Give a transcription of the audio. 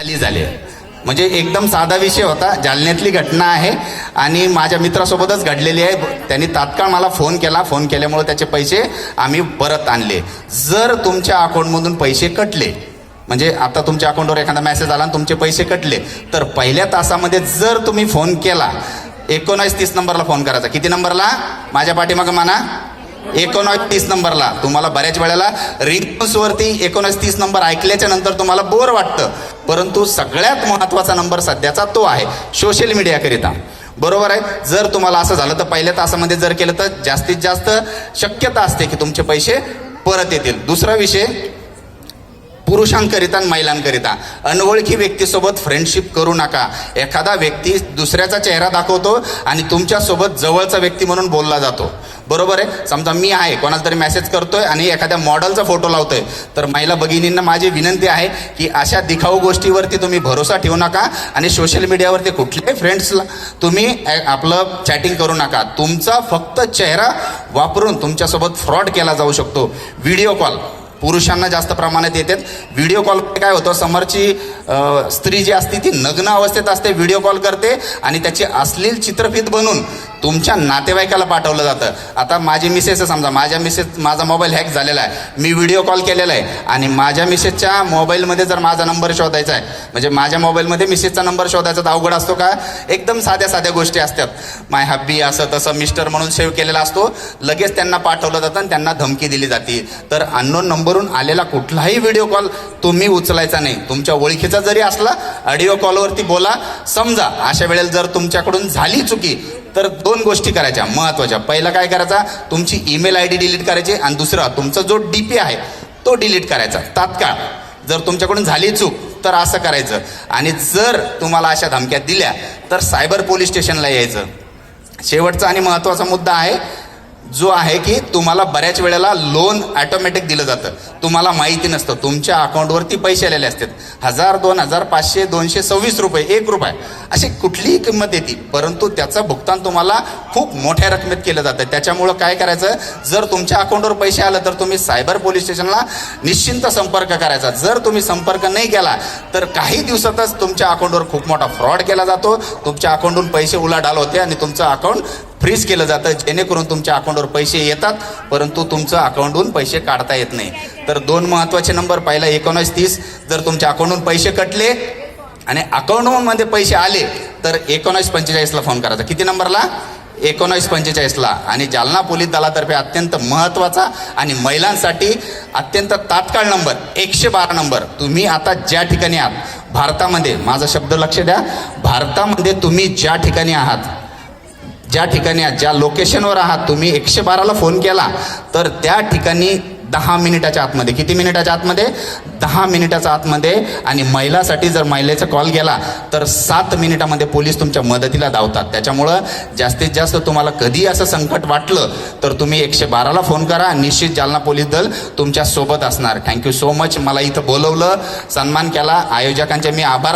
खाली झाले. म्हणजे एकदम साधा विषय होता, जालन्यातली घटना आहे आणि माझ्या मित्रासोबतच घडलेली आहे. त्यांनी तात्काळ मला फोन केल्यामुळे त्याचे पैसे आम्ही परत आणले. जर तुमच्या अकाउंटमधून पैसे कटले, म्हणजे आता तुमच्या अकाउंटवर एखादा मेसेज आला आणि तुमचे पैसे कटले, तर पहिल्या तासामध्ये जर तुम्ही फोन केला 1930 नंबरला फोन करायचा. किती नंबरला? माझ्या पाठीमागं म्हणा, 1930 नंबरला. तुम्हाला बऱ्याच वेळेला रिंगटोन्सवरती 1930 नंबर ऐकल्याच्या नंतर तुम्हाला बोर वाटतं, परंतु सगळ्यात महत्त्वाचा नंबर सध्याचा तो आहे सोशल मीडियाकरिता. बरोबर आहे. जर तुम्हाला असं झालं तर पहिल्या तासामध्ये जर केलं तर जास्तीत जास्त शक्यता असते की तुमचे पैसे परत येतील. दुसरा विषय, पुरुषांकरिता आणि महिलांकरिता अनोळखी व्यक्तीसोबत फ्रेंडशिप करू नका. एखादा व्यक्ती दुसऱ्याचा चेहरा दाखवतो आणि तुमच्यासोबत जवळचा व्यक्ती म्हणून बोलला जातो. बरोबर आहे. समजा मी आहे, कोणाला तरी मेसेज करतोय आणि एखाद्या मॉडेलचा फोटो लावतोय, तर महिला भगिनींना माझी विनंती आहे की अशा दिखाऊ गोष्टीवरती तुम्ही भरोसा ठेवू नका आणि सोशल मीडियावरती कुठल्याही फ्रेंड्सला तुम्ही आपलं चॅटिंग करू नका. तुमचा फक्त चेहरा वापरून तुमच्यासोबत फ्रॉड केला जाऊ शकतो. व्हिडिओ कॉल पुरुषांना जास्त प्रमाणात येतात. व्हिडिओ कॉल काय होतं, समोरची स्त्री जी असते ती नग्न अवस्थेत असते, व्हिडिओ कॉल करते आणि त्याची अश्लील चित्रफित बनवून तुमच्या नातेवाईकाला पाठवलं जातं. आता माझी मिसेस, समजा माझा मोबाईल हॅक झालेला आहे, मी व्हिडिओ कॉल केलेला आहे आणि माझ्या मिसेसच्या मोबाईलमध्ये जर माझा नंबर शोधायचा आहे, म्हणजे माझ्या मोबाईलमध्ये मिसेसचा नंबर शोधायचा तर अवघड असतो का? एकदम साध्या गोष्टी असतात. माय हब्बी असं तसं मिस्टर म्हणून सेव्ह केलेला असतो, लगेच त्यांना पाठवलं जातं आणि त्यांना धमकी दिली जाते. तर अननोन नंबरवरून आलेला कुठलाही व्हिडिओ कॉल तुम्ही उचलायचा नाही. तुमच्या ओळखीचा जरी असला, ऑडिओ कॉलवरती बोला. समजा अशा वेळेला जर तुमच्याकडून झाली चुकी तर 2 गोष्टी करायच्या महत्त्वाच्या. पहिला काय करायचा, तुमची ईमेल ID डिलीट करायची आणि दुसरा तुमचा जो DP आहे तो डिलीट करायचा तात्काळ. जर तुमच्याकडून झाली चूक तर असं करायचं. आणि जर तुम्हाला अशा धमक्या दिल्या तर सायबर पोलीस स्टेशनला यायचं. शेवटचा आणि महत्त्वाचा मुद्दा आहे जो आहे की तुम्हाला बऱ्याच वेळेला लोन ऑटोमॅटिक दिलं जातं, तुम्हाला माहिती नसतं. तुमच्या अकाउंटवरती पैसे आलेले असतात, 1000, 2000, 500, 226 रुपये, 1 रुपया, अशी कुठलीही किंमत येते, परंतु त्याचं भुगतान तुम्हाला खूप मोठ्या रकमेत केलं जातं. त्याच्यामुळं काय करायचं, जर तुमच्या अकाउंटवर पैसे आलं तर तुम्ही सायबर पोलीस स्टेशनला निश्चिंत संपर्क करायचा. जर तुम्ही संपर्क नाही केला तर काही दिवसातच तुमच्या अकाउंटवर खूप मोठा फ्रॉड केला जातो, तुमच्या अकाउंटहून पैसे उलाढाल होते आणि तुमचं अकाउंट फ्रीज केलं जातं, जेणेकरून तुमच्या अकाउंटवर पैसे येतात परंतु तुमचं अकाउंटहून पैसे काढता येत नाही. तर 2 महत्त्वाचे नंबर, पहिला 1930. जर तुमच्या अकाउंटहून पैसे कटले आणि अकाउंटमध्ये पैसे आले तर 1945ला फोन करायचा. किती नंबरला? 1945ला. आणि जालना पोलीस दलातर्फे अत्यंत महत्त्वाचा आणि महिलांसाठी अत्यंत तात्काळ नंबर 112 नंबर. तुम्ही आता ज्या ठिकाणी आहात भारतामध्ये, माझा शब्द लक्ष द्या, भारतामध्ये तुम्ही ज्या ठिकाणी आहात, ज्या लोकेशनवर आहात, तुम्ही 112ला फोन केला तर त्या ठिकाणी 10 मिनिटाच्या आतमध्ये, किती मिनिटाच्या आतमध्ये? 10 मिनिटाच्या आतमध्ये. आणि महिलासाठी जर महिलेचा कॉल गेला तर 7 मिनिटामध्ये पोलीस तुमच्या मदतीला धावतात. त्याच्यामुळं जास्तीत जास्त तुम्हाला कधी असं संकट वाटलं तर तुम्ही 112ला फोन करा. निश्चित जालना पोलीस दल तुमच्या सोबत असणार. Thank you so much. मला इथं बोलवलं, सन्मान केला, आयोजकांचे मी आभार